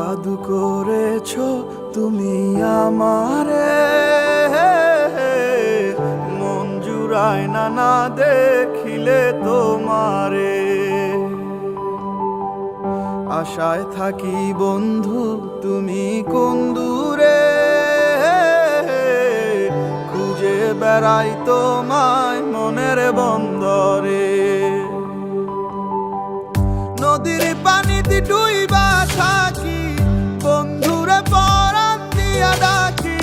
জাদু করেছো তুমি আমারে, মন জুড়ায় না দেখিলে তোমারে। আশায় থাকি বন্ধু তুমি কোন দূরে, খুঁজে বেড়াই তোমায় মনের বন্দরে। নদীর পানিতে ডুইবা থাকি, বন্ধুরে পরাণ দিয়া ডাকি।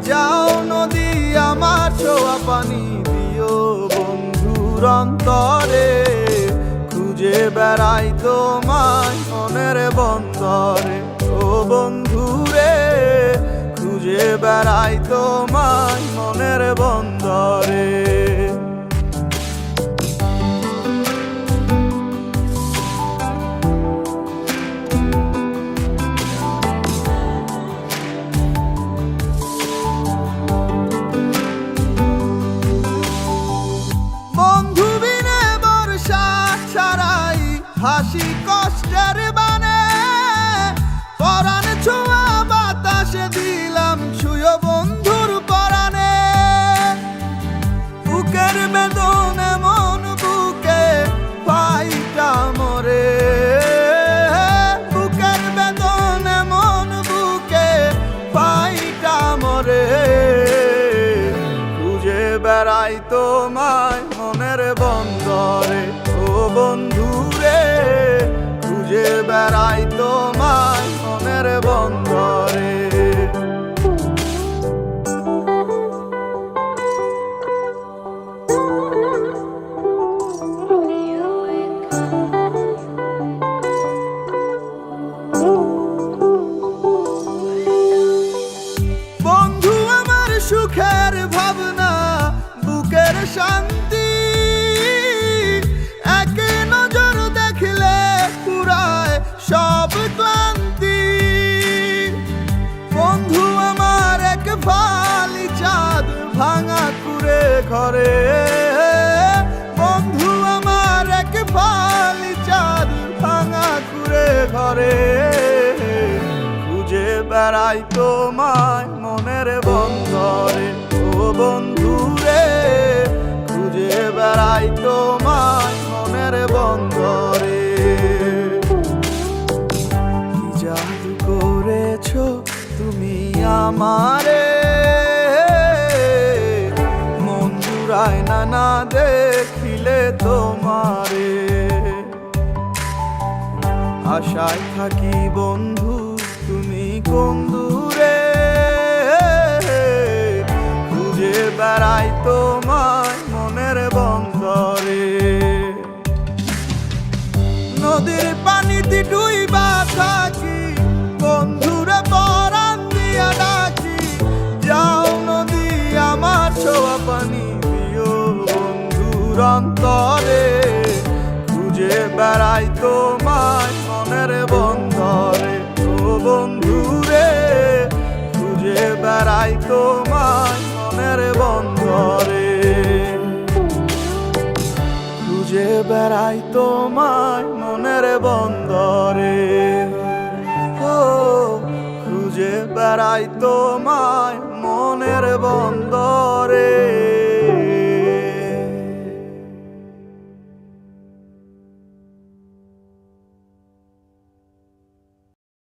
যাও নদী আমার ছোঁয়া পানি দিও বন্ধুর অন্তরে, খুঁজে বেড়াই তোমায় মনের বন্দরে। ও বন্ধুরে খুঁজে বেড়াই তোমায় মনের বন্দরে। হাসি কষ্টের বানে পরাণ ছোঁয়া বাতাসে দিলাম ছুঁয়ো বন্ধুর পরাণে। বুকের বেদনে মন বুকে পাইটা মরে, বুকের বেদনে মন বুকে পাইটা মরে। খুঁজে বেড়াই তোমায় মনের বন্দরে। ও বন্ধু খুঁজে বেড়াই তোমায় মনের বন্দরে। বন্ধু আমার সুখের ভাবনা, বুকের শান্তি, সব ক্লান্তি। বন্ধু আমার এক ফালি চাঁদ ভাঙা কুড়ে ঘরে, বন্ধু আমার এক ফালি চাঁদ ভাঙা কুড়ে ঘরে। খুঁজে বেড়াই তোমায় মনের বন্দরে। ও বন্ধু রে খুঁজে বেড়াই তোমায় মনের বন্দরে। তুমি আমারে, মন জুড়ায় না দেখিলে তোমারে। আশায় থাকি বন্ধু তুমি কোন দূরে, খুঁজে বেড়াই তোমায় মনের বন্দরে। নদীর পানিতে ডুইবা থাকি, বন্ধুরে পরাণ দিয়া ডাকি। যাও নদী আমার ছোঁয়া পানি দিও বন্ধুর অন্তরে, খুঁজে বেড়াই তোমায় মনের বন্দরে। ও বন্ধুরে খুঁজে বেড়াই তোমায় মনের বন্দরে, খুঁজে বেড়াই তোমায় মনের বন্দরে। খুঁজে বেড়াই তোমায় মনের বন্দরে।